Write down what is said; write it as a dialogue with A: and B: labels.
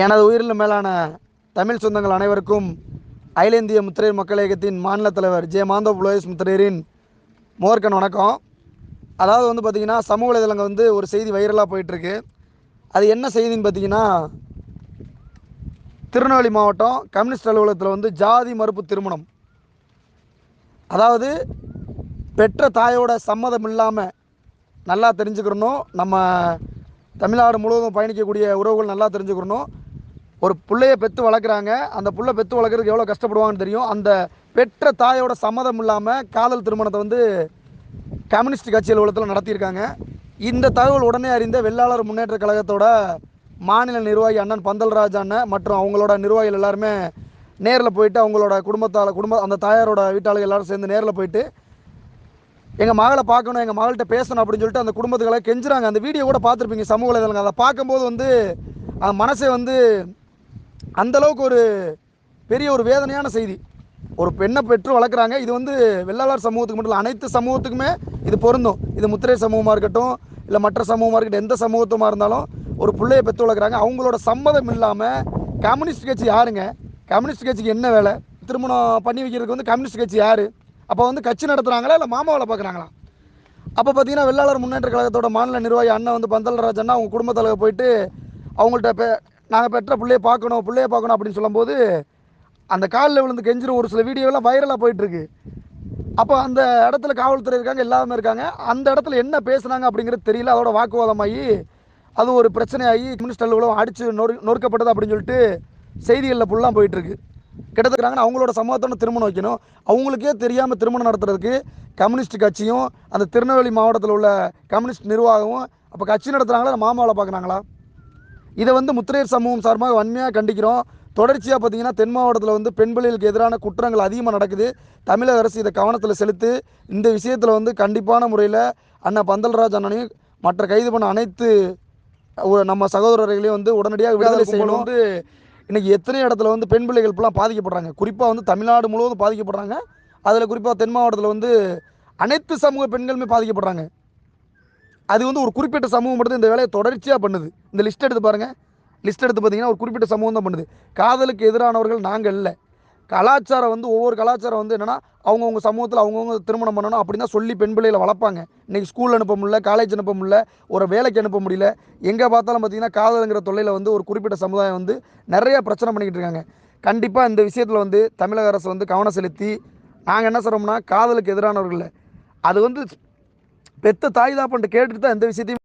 A: எனது உயிரில் மேலான தமிழ் சொந்தங்கள் அனைவருக்கும் அகில இந்திய முத்திரையர் மக்கள் இயக்கத்தின் மாநில தலைவர் ஜே மாந்தோப் லோயஸ் முத்திரையரின் மோர்கன் வணக்கம். அதாவது பார்த்திங்கன்னா, சமூக வலைதளங்கள் ஒரு செய்தி வைரலாக போயிட்டுருக்கு. அது என்ன செய்தின்னு பார்த்தீங்கன்னா, திருநெல்வேலி மாவட்டம் கம்யூனிஸ்ட் அலுவலகத்தில் ஜாதி மறுப்பு திருமணம். அதாவது பெற்ற தாயோட சம்மதம் இல்லாமல் நல்லா தெரிஞ்சுக்கிறணும். நம்ம தமிழ்நாடு முழுவதும் பயணிக்கக்கூடிய உறவுகள் நல்லா தெரிஞ்சுக்கிறணும். ஒரு பிள்ளையை பெற்று வளர்க்குறாங்க. அந்த பிள்ளை பெற்று வளர்க்குறதுக்கு எவ்வளோ கஷ்டப்படுவாங்கன்னு தெரியும். அந்த பெற்ற தாயோட சம்மதம் இல்லாமல் காதல் திருமணத்தை கம்யூனிஸ்ட் கட்சி அலுவலகத்தில் நடத்தியிருக்காங்க. இந்த தகவல் உடனே அறிந்த வெள்ளாளர் முன்னேற்ற கழகத்தோட மாநில நிர்வாகி அண்ணன் பந்தல்ராஜ் அண்ணன் மற்றும் அவங்களோட நிர்வாகிகள் எல்லாருமே நேரில் போயிட்டு அவங்களோட அந்த தாயாரோட வீட்டாளர்கள் எல்லோரும் சேர்ந்து நேரில் போயிட்டு எங்கள் மகளை பார்க்கணும், எங்கள் மகள்கிட்ட பேசணும் அப்படின்னு சொல்லிட்டு அந்த குடும்பத்துக்களை கெஞ்சுறாங்க. அந்த வீடியோ கூட பார்த்துருப்பீங்க சமூக வலைதளங்கள். அதை பார்க்கும்போது மனசே அந்தளவுக்கு ஒரு பெரிய ஒரு வேதனையான செய்தி. ஒரு பெண்ணை பெற்று வளர்க்குறாங்க. இது வெள்ளாளர் சமூகத்துக்கு மட்டும் இல்லை, அனைத்து சமூகத்துக்குமே இது பொருந்தும். இது முத்திரை சமூகமாக இருக்கட்டும், இல்லை மற்ற சமூகமாக இருக்கட்டும், எந்த சமூகத்துமாக இருந்தாலும் ஒரு பிள்ளையை பெற்று வளர்க்குறாங்க. அவங்களோட சம்மதம் இல்லாமல் கம்யூனிஸ்ட் கட்சி யாருங்க? கம்யூனிஸ்ட் கட்சிக்கு என்ன வேலை? திருமணம் பண்ணி வைக்கிறதுக்கு கம்யூனிஸ்ட் கட்சி யார்? அப்போ கட்சி நடத்துகிறாங்களா இல்லை மாமாவில் பார்க்குறாங்களா? அப்போ பார்த்தீங்கன்னா, வெள்ளாளர் முன்னேற்ற கழகத்தோட மாநில நிர்வாகி அண்ணன் பந்தல்ராஜ் அண்ணா அவங்க குடும்பத்தில் போயிட்டு அவங்கள்ட்ட நாங்கள் பெற்ற பிள்ளையை பார்க்கணும் அப்படின்னு சொல்லும்போது அந்த காலில் விழுந்து கெஞ்சிற ஒரு சில வீடியோலாம் வைரலாக போயிட்டுருக்கு. அப்போ அந்த இடத்துல காவல்துறை இருக்காங்க, எல்லாருமே இருக்காங்க. அந்த இடத்துல என்ன பேசுனாங்க அப்படிங்கிறது தெரியல. அதோட வாக்குவாதமாகி அது ஒரு பிரச்சனையாகி கம்யூனிஸ்ட் அலுவலகம் அடித்து நொறுக்கப்பட்டது அப்படின்னு சொல்லிட்டு செய்திகளில் ஃபுல்லாக போயிட்டுருக்கு. கிட்டத்தட்ட அவங்களோட சமூகத்தோட திருமணம் வைக்கணும். அவங்களுக்கே தெரியாமல் திருமணம் நடத்துறதுக்கு கம்யூனிஸ்ட் கட்சியும் அந்த திருநெல்வேலி மாவட்டத்தில் உள்ள கம்யூனிஸ்ட் நிர்வாகமும் அப்போ கட்சி நடத்துகிறாங்களா மாமாவில் பார்க்குறாங்களா? இதை முத்திரையர் சமூகம் சார்பாக வன்மையாக கண்டிக்கிறோம். தொடர்ச்சியாக பார்த்தீங்கன்னா, தென் மாவட்டத்தில் பெண் பிள்ளைகளுக்கு எதிரான குற்றங்கள் அதிகமாக நடக்குது. தமிழக அரசு இதை கவனத்தில் செலுத்து. இந்த விஷயத்தில் கண்டிப்பான முறையில் அண்ணன் பந்தல்ராஜ் அண்ணனையும் மற்ற கைது பண்ண அனைத்து நம்ம சகோதரர்களையும் உடனடியாக விடுதலை செய்யணும். இன்றைக்கி எத்தனை இடத்துல பெண் பிள்ளைகள் இப்பெல்லாம் பாதிக்கப்படுறாங்க. குறிப்பாக தமிழ்நாடு முழுவதும் பாதிக்கப்படுறாங்க. அதில் குறிப்பாக தென் மாவட்டத்தில் அனைத்து சமூக பெண்களுமே பாதிக்கப்படுறாங்க. அது ஒரு குறிப்பிட்ட சமூகம் மட்டும் இந்த வேலையை தொடர்ச்சியாக பண்ணுது. இந்த லிஸ்ட் எடுத்து பாருங்கள். லிஸ்ட் எடுத்து பார்த்தீங்கன்னா ஒரு குறிப்பிட்ட சமூகம் தான் பண்ணுது. காதலுக்கு எதிரானவர்கள் நாங்கள் இல்லை. கலாச்சாரம் ஒவ்வொரு கலாச்சாரம் என்னென்னா, அவங்கவுங்க சமூகத்தில் அவங்கவுங்க திருமணம் பண்ணணும் அப்படின்னு தான் சொல்லி பெண் பிள்ளைகளை வளர்ப்பாங்க. இன்றைக்கி ஸ்கூல் அனுப்ப முடியல, காலேஜ் அனுப்ப முடியல, ஒரு வேலைக்கு அனுப்ப முடியல. எங்கே பார்த்தாலும் பார்த்தீங்கன்னா காதலுங்கிற தொல்லையில் ஒரு குறிப்பிட்ட சமுதாயம் நிறைய பிரச்சனை பண்ணிக்கிட்டு இருக்காங்க. கண்டிப்பாக இந்த விஷயத்தில் தமிழக அரசு கவனம் செலுத்தி நாங்கள் என்ன சொல்கிறோம்னா, காதலுக்கு எதிரானவர்கள் இல்லை, அது பெத்த தாய் தான் பண்ணிட்டு கேட்டுட்டு தான் எந்த விஷயத்தையும்